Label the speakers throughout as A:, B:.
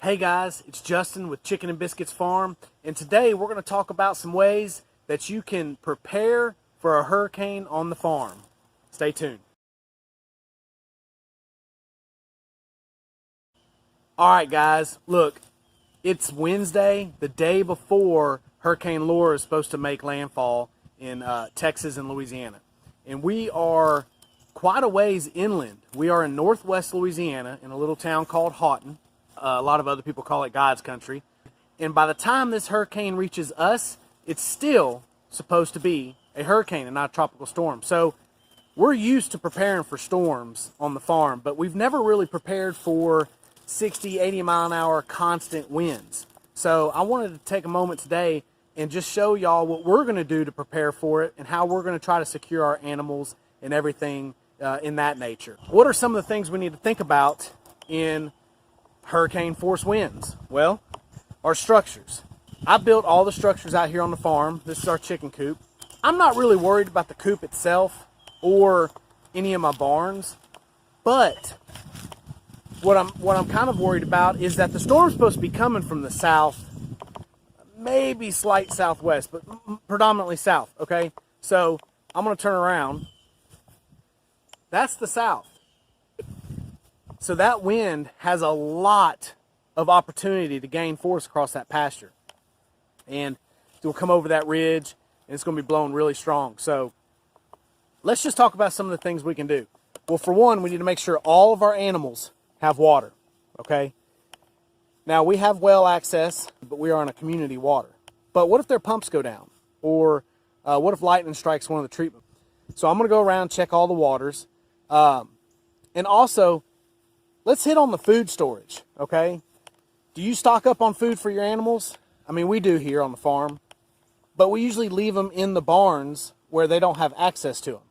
A: Hey guys, it's Justin with Chicken and Biscuits Farm, and today we're going to talk about some ways that you can prepare for a hurricane on the farm. Stay tuned. Alright guys, look, it's Wednesday, the day before Hurricane Laura is supposed to make landfall in Texas and Louisiana. And we are quite a ways inland. We are in northwest Louisiana in a little town called Houghton. A lot of other people call it God's country. And by the time this hurricane reaches us, it's still supposed to be a hurricane and not a tropical storm. So we're used to preparing for storms on the farm, but we've never really prepared for 60, 80 mile an hour constant winds. So I wanted to take a moment today and just show y'all what we're going to do to prepare for it and how we're going to try to secure our animals and everything in that nature. What are some of the things we need to think about in hurricane force winds? Well, our structures. I built all the structures out here on the farm. This is our chicken coop. I'm not really worried about the coop itself or any of my barns, but what I'm kind of worried about is that the storm's supposed to be coming from the south, maybe slight southwest, but predominantly south, okay? So I'm going to turn around. That's the south. So that wind has a lot of opportunity to gain force across that pasture. And it will come over that ridge, and it's going to be blowing really strong. So let's just talk about some of the things we can do. Well, for one, we need to make sure all of our animals have water, okay? Now, we have well access, but we are on a community water. But what if their pumps go down? Or what if lightning strikes one of the treatment? So I'm going to go around, check all the waters. And also, let's hit on the food storage, okay? Do you stock up on food for your animals? I mean, we do here on the farm, but we usually leave them in the barns where they don't have access to them.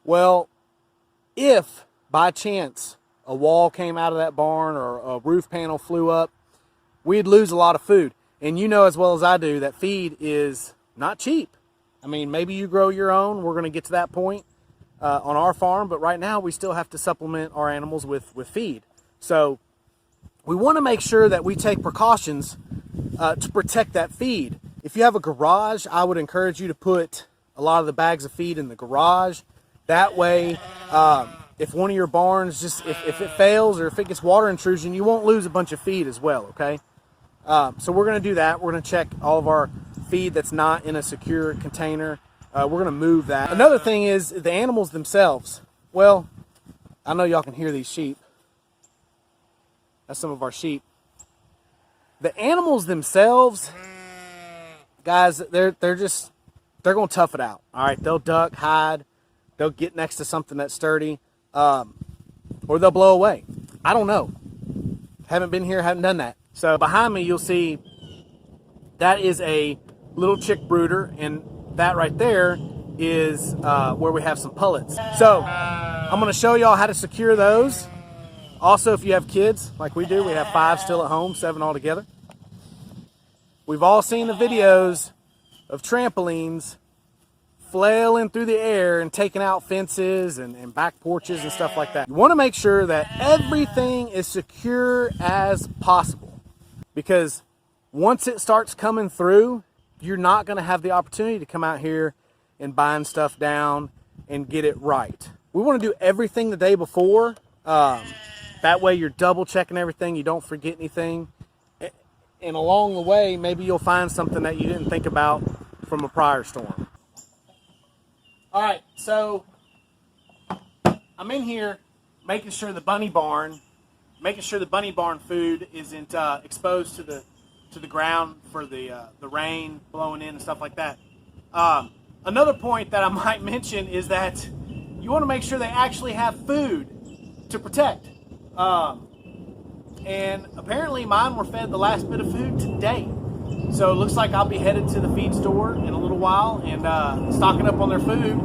A: Well, if by chance a wall came out of that barn or a roof panel flew up, we'd lose a lot of food. And you know as well as I do that feed is not cheap. I mean, maybe you grow your own. We're going to get to that point on our farm, but right now we still have to supplement our animals with feed. So we want to make sure that we take precautions to protect that feed. If you have a garage, I would encourage you to put a lot of the bags of feed in the garage. That way, if one of your barns, if it fails or if it gets water intrusion, you won't lose a bunch of feed as well, okay? So we're going to do that. We're going to check all of our feed that's not in a secure container. We're going to move that. Another thing is the animals themselves. Well, I know y'all can hear these sheep. That's some of our sheep. The animals themselves, guys, they're going to tough it out. All right, they'll duck, hide, they'll get next to something that's sturdy, or they'll blow away. I don't know. Haven't been here, haven't done that. So behind me, you'll see that is a little chick brooder, and that right there is where we have some pullets. So I'm going to show y'all how to secure those. Also, if you have kids like we do, we have 5 still at home, 7 altogether. We've all seen the videos of trampolines flailing through the air and taking out fences and back porches and stuff like that. You want to make sure that everything is secure as possible, because once it starts coming through, you're not going to have the opportunity to come out here and bind stuff down and get it right. We want to do everything the day before. That way you're double checking everything. You don't forget anything. And along the way, maybe you'll find something that you didn't think about from a prior storm. All right, so I'm in here making sure the bunny barn food isn't exposed to the ground for the rain blowing in and stuff like that. Another point that I might mention is that you want to make sure they actually have food to protect. And apparently mine were fed the last bit of food today. So it looks like I'll be headed to the feed store in a little while and stocking up on their food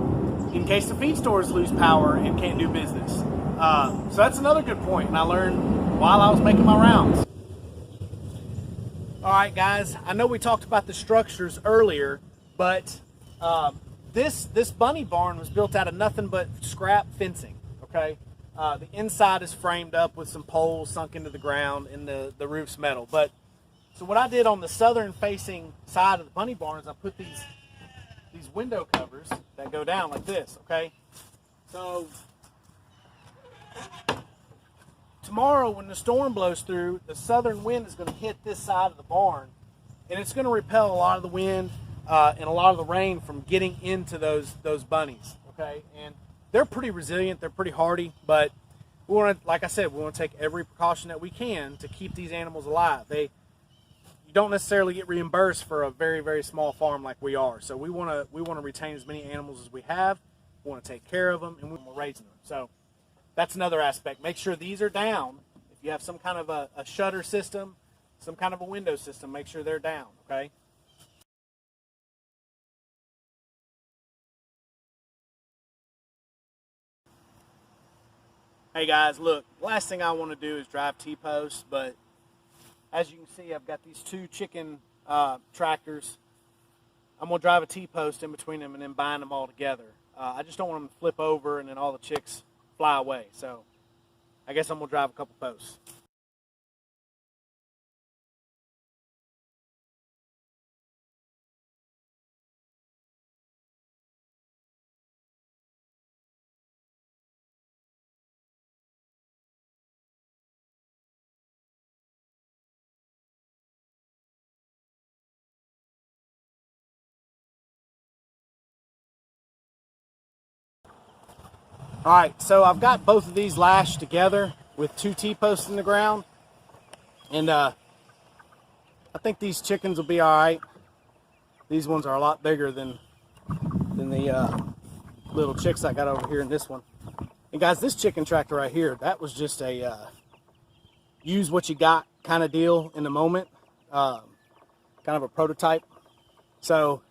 A: in case the feed stores lose power and can't do business. So that's another good point, and I learned while I was making my rounds. All right, guys, I know we talked about the structures earlier, but this bunny barn was built out of nothing but scrap fencing, okay? The inside is framed up with some poles sunk into the ground, and the roof's metal. But so what I did on the southern facing side of the bunny barn is I put these window covers that go down like this, okay? So tomorrow when the storm blows through, the southern wind is going to hit this side of the barn, and it's going to repel a lot of the wind and a lot of the rain from getting into those bunnies, okay? And they're pretty resilient, they're pretty hardy, but we want to, like I said, we want to take every precaution that we can to keep these animals alive. You don't necessarily get reimbursed for a very, very small farm like we are. So we want to retain as many animals as we have. We want to take care of them, and we're raising them. So that's another aspect. Make sure these are down. If you have some kind of a shutter system, some kind of a window system, make sure they're down, okay? Hey guys, look, last thing I want to do is drive T-posts, but as you can see, I've got these two chicken tractors. I'm going to drive a T-post in between them and then bind them all together. I just don't want them to flip over and then all the chicks fly away. So I guess I'm going to drive a couple posts. All right, so I've got both of these lashed together with two T-posts in the ground, and I think these chickens will be all right. These ones are a lot bigger than the little chicks I got over here in this one. And guys, this chicken tractor right here, that was just a use what you got kind of deal in the moment, kind of a prototype. So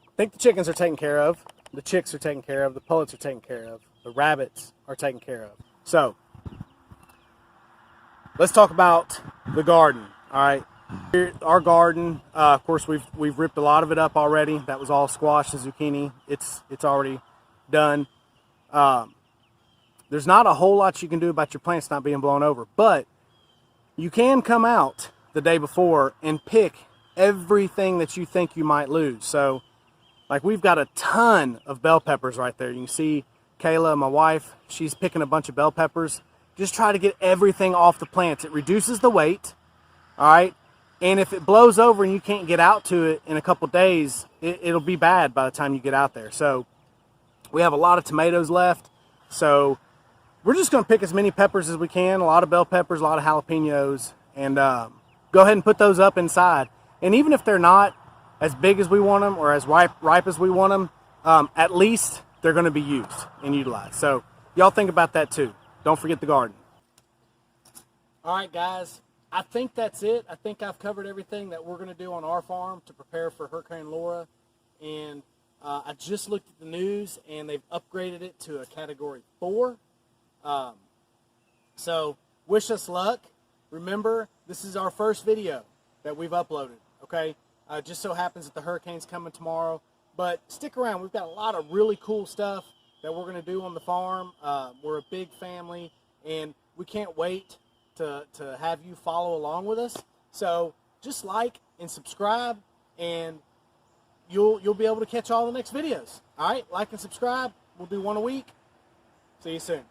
A: I think the chickens are taken care of, the chicks are taken care of, the pullets are taken care of, the rabbits are taken care of. So let's talk about the garden. All right, here, our garden, of course, we've ripped a lot of it up already. That was all squash and zucchini. It's already done. There's not a whole lot you can do about your plants not being blown over, but you can come out the day before and pick everything that you think you might lose. So like we've got a ton of bell peppers right there. You can see Kayla, my wife, she's picking a bunch of bell peppers. Just try to get everything off the plants. It reduces the weight, all right? And if it blows over and you can't get out to it in a couple days, it'll be bad by the time you get out there. So we have a lot of tomatoes left. So we're just gonna pick as many peppers as we can, a lot of bell peppers, a lot of jalapenos, and go ahead and put those up inside. And even if they're not as big as we want them or as ripe as we want them, at least they're going to be used and utilized. So y'all think about that too. Don't forget the garden. All right, guys, I think that's it. I think I've covered everything that we're going to do on our farm to prepare for Hurricane Laura. And I just looked at the news and they've upgraded it to a Category 4. So wish us luck. Remember, this is our first video that we've uploaded, okay? Just so happens that the hurricane's coming tomorrow. But stick around. We've got a lot of really cool stuff that we're going to do on the farm. We're a big family, and we can't wait to have you follow along with us. So just like and subscribe, and you'll be able to catch all the next videos. All right? Like and subscribe. We'll do one a week. See you soon.